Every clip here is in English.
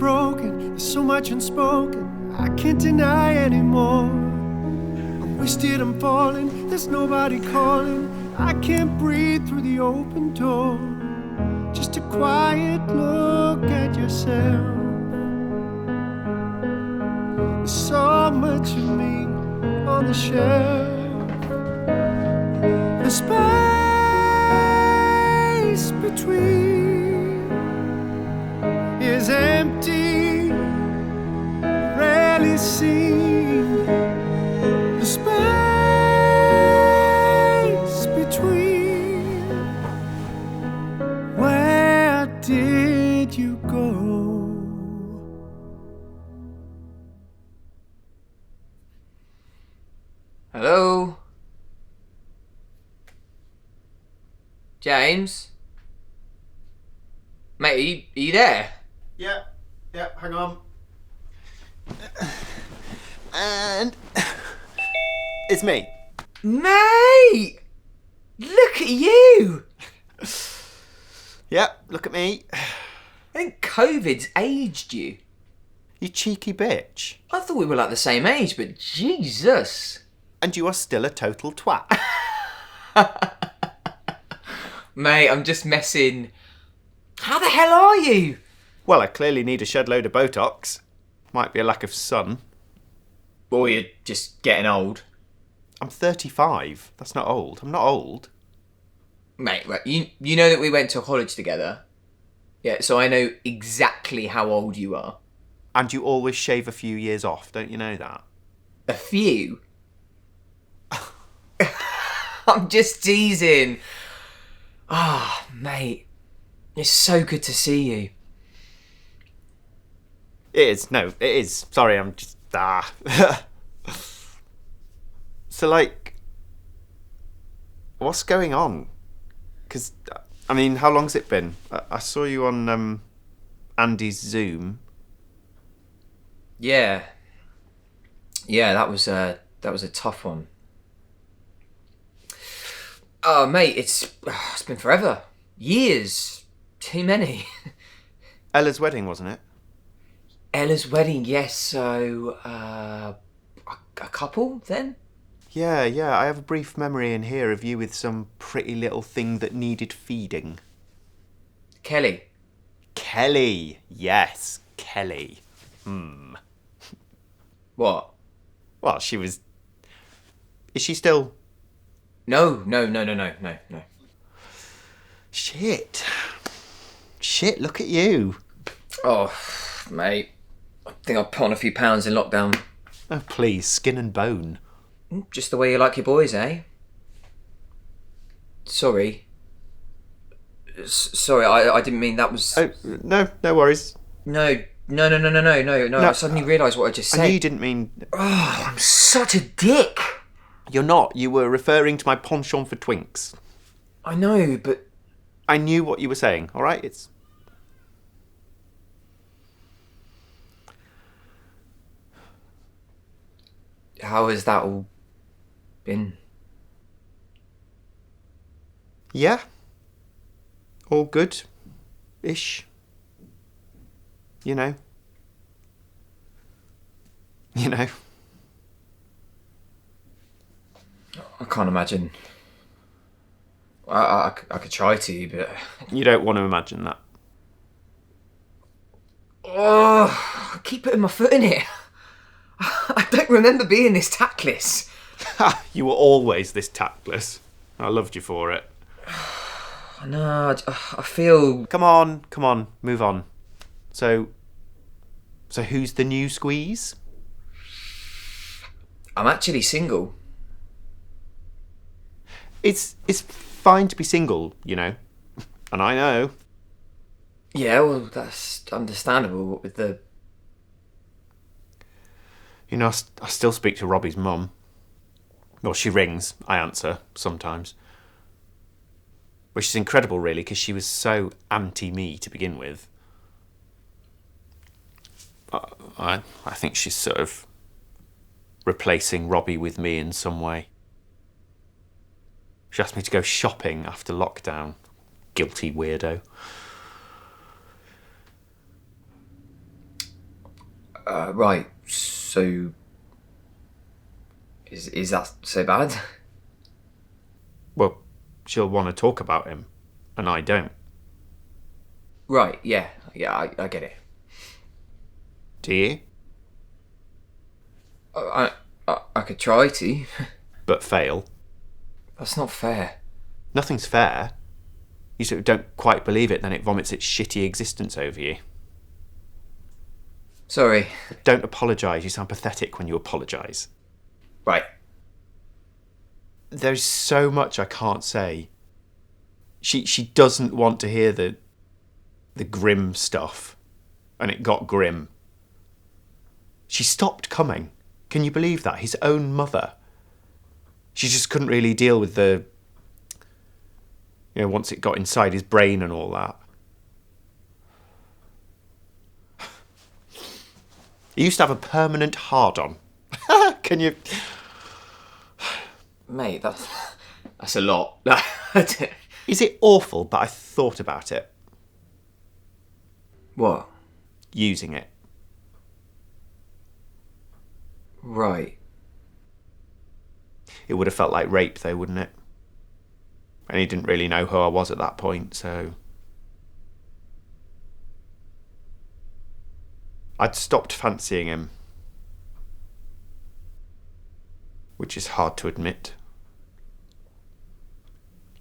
broken, there's so much unspoken, I can't deny anymore. I'm wasted, I'm falling, there's nobody calling, I can't breathe through the open door. Just a quiet look at yourself. There's so much of me on the shelf. The space between is empty, rarely seen. The space between, where did you go? Hello? James? Mate, are you there? Yeah, hang on. And it's me. Mate! Look at you! Yeah, look at me. I think COVID's aged you. You cheeky bitch. I thought we were like the same age, but Jesus. And you are still a total twat. Mate, I'm just messing. How the hell are you? Well, I clearly need a shed load of Botox. Might be a lack of sun. Or you're just getting old. I'm 35. That's not old. I'm not old. Mate, right, you know that we went to college together? Yeah, so I know exactly how old you are. And you always shave a few years off, don't you know that? A few? I'm just teasing. Ah, mate. It's so good to see you. It is. No, it is. Sorry, I'm just... So, like... What's going on? Because, I mean, how long's it been? I saw you on Andy's Zoom. Yeah. Yeah, that was a tough one. Oh, mate, it's been forever. Years. Too many. Ella's wedding, wasn't it? Ella's wedding, yes, so... a couple, then? Yeah, I have a brief memory in here of you with some pretty little thing that needed feeding. Kelly. Kelly! Yes, Kelly. What? Well, she was... Is she still... No. Shit, look at you. Oh, mate. I think I put on a few pounds in lockdown. Oh, please, skin and bone. Just the way you like your boys, eh? Sorry. Sorry, I didn't mean that was... Oh, no worries. No. I suddenly realised what I just said. I knew you didn't mean... Oh, I'm such a dick. You're not. You were referring to my penchant for twinks. I know, but... I knew what you were saying, all right? It's... How has that all been? Yeah. All good-ish. You know. I can't imagine. I could try to, but... You don't want to imagine that. Oh, I keep putting my foot in it. I don't remember being this tactless. You were always this tactless. I loved you for it. No, I feel... Come on, move on. So who's the new squeeze? I'm actually single. It's fine to be single, you know. And I know. Yeah, well, that's understandable with the... You know, I still speak to Robbie's mum. Well, she rings, I answer, sometimes. Which is incredible, really, because she was so anti-me to begin with. I think she's sort of replacing Robbie with me in some way. She asked me to go shopping after lockdown. Guilty weirdo. Right. So, is that so bad? Well, she'll want to talk about him, and I don't. Right. Yeah. I get it. Do you? I could try to. But fail. That's not fair. Nothing's fair. You sort of don't quite believe it, then it vomits its shitty existence over you. Sorry. Don't apologise. You sound pathetic when you apologise. Right. There's so much I can't say. She doesn't want to hear the grim stuff. And it got grim. She stopped coming. Can you believe that? His own mother. She just couldn't really deal with the... once it got inside his brain and all that. He used to have a permanent hard-on. Can you... Mate, that's a lot. Is it awful that I thought about it? What? Using it. Right. It would have felt like rape though, wouldn't it? And he didn't really know who I was at that point, so... I'd stopped fancying him. Which is hard to admit.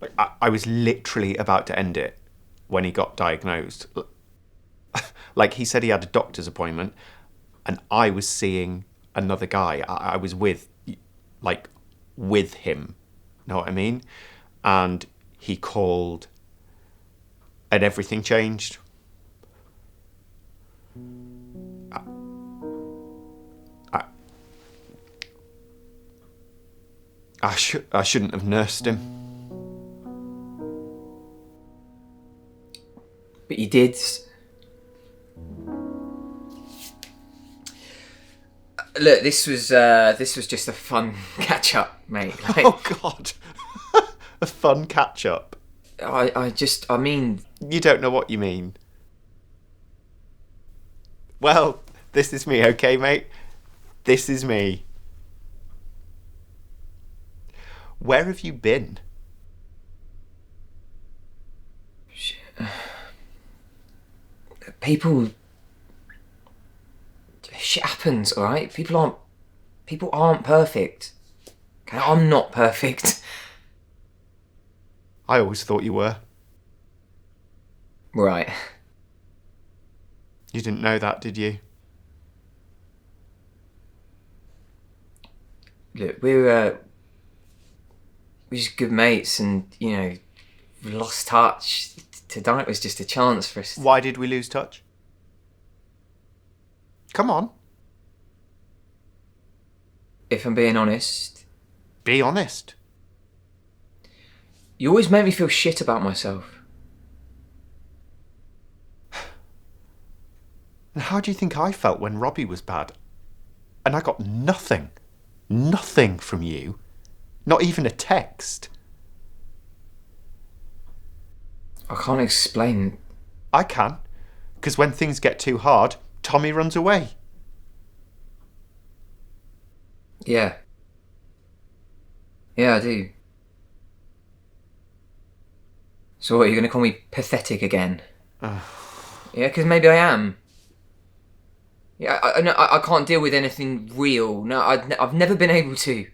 Like, I was literally about to end it when he got diagnosed. Like, he said he had a doctor's appointment, and I was seeing another guy. I was with him. Know what I mean? And he called, and everything changed. I shouldn't have nursed him. But you did. Look, this was just a fun catch up, mate. Like, Oh God, a fun catch up. I mean, You don't know what you mean. Well, this is me, okay, mate? This is me. Where have you been? people. Shit happens, all right. People aren't perfect. Okay, I'm not perfect. I always thought you were. Right. You didn't know that, did you? Look, we're just good mates, and we lost touch. Tonight was just a chance for us. Why did we lose touch? Come on. If I'm being honest, Be honest. you always make me feel shit about myself. And how do you think I felt when Robbie was bad? And I got nothing. Nothing from you. Not even a text. I can't explain. I can. Because when things get too hard, Tommy runs away. Yeah. Yeah, I do. So what, are you going to call me pathetic again? Yeah, because maybe I am. Yeah, I can't deal with anything real. No, I've never been able to.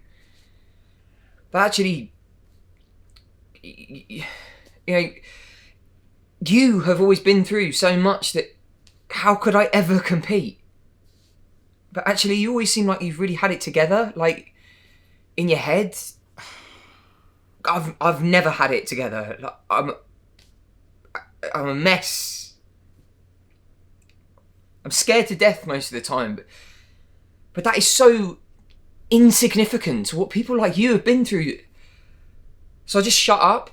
But actually, you have always been through so much that how could I ever compete? But actually, you always seem like you've really had it together, like in your head. I've never had it together. Like, I'm a mess. I'm scared to death most of the time, but that is so insignificant to what people like you have been through. So I just shut up.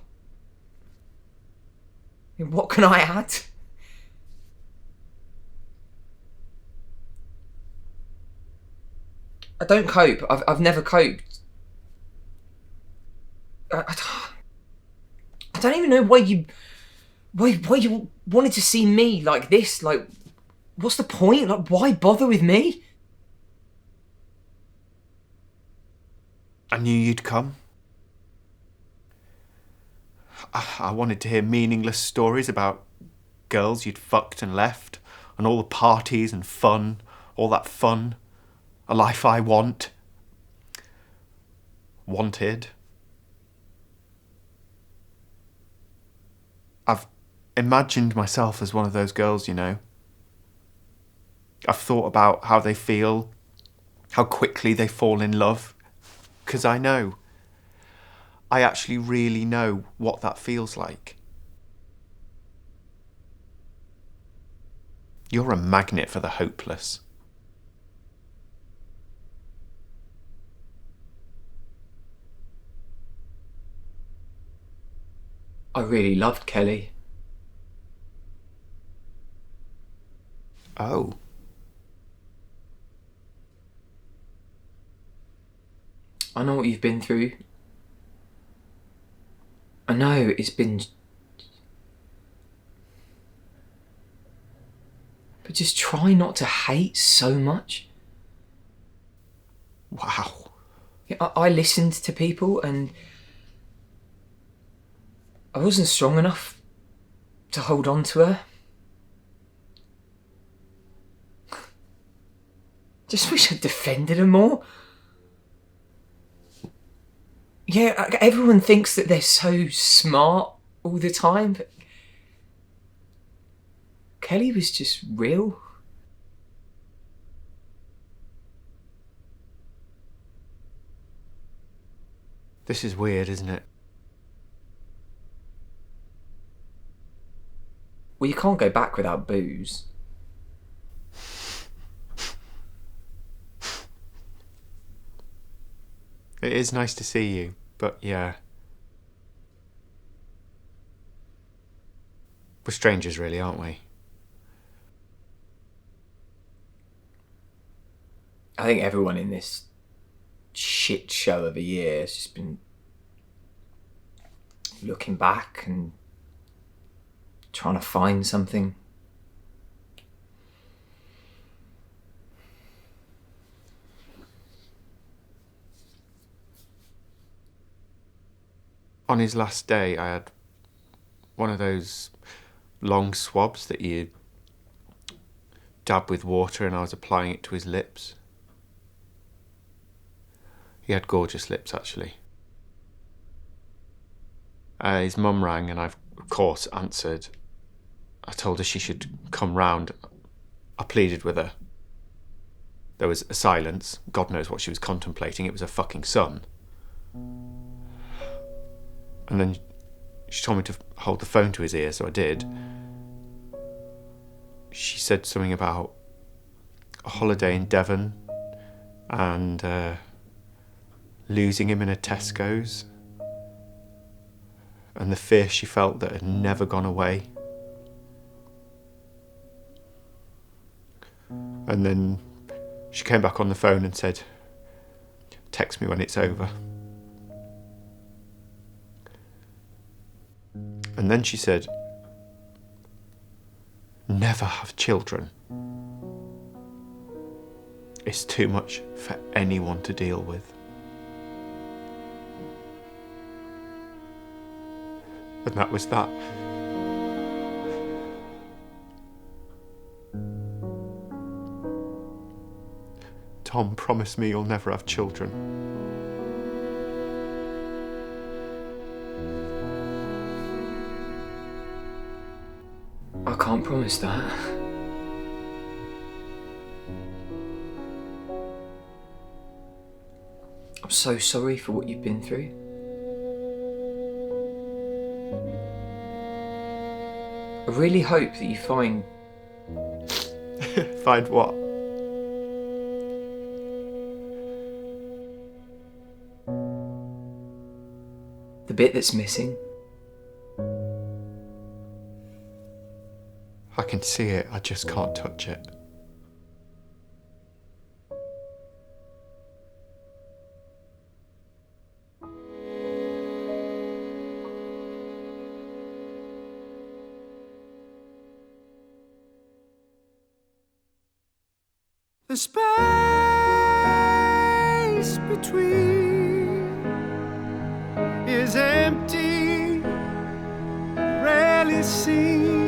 What can I add? I don't cope. I've never coped. I don't even know why you wanted to see me like this. Like, what's the point? Like, why bother with me? I knew you'd come. I wanted to hear meaningless stories about girls you'd fucked and left, and all the parties and fun, all that fun. A life I want. Wanted. I've imagined myself as one of those girls, you know. I've thought about how they feel, how quickly they fall in love, because I know. I actually really know what that feels like. You're a magnet for the hopeless. I really loved Kelly. Oh. I know what you've been through. I know it's been... But just try not to hate so much. Wow. I listened to people and I wasn't strong enough to hold on to her. Just wish I'd defended her more. Yeah, everyone thinks that they're so smart all the time, but Kelly was just real. This is weird, isn't it? Well, you can't go back without booze. It is nice to see you, but yeah. We're strangers really, aren't we? I think everyone in this shit show of a year has just been looking back and trying to find something. On his last day, I had one of those long swabs that you dab with water, and I was applying it to his lips. He had gorgeous lips, actually. His mum rang, and I, of course, answered. I told her she should come round. I pleaded with her. There was a silence. God knows what she was contemplating. It was her fucking son. And then she told me to hold the phone to his ear, so I did. She said something about a holiday in Devon and losing him in a Tesco's, and the fear she felt that had never gone away. And then she came back on the phone and said, "Text me when it's over." And then she said, "Never have children. It's too much for anyone to deal with." And that was that. Tom, promise me you'll never have children. I can't promise that. I'm so sorry for what you've been through. I really hope that you find... Find what? the bit that's missing. I can see it, I just can't touch it. The space between is empty, rarely seen.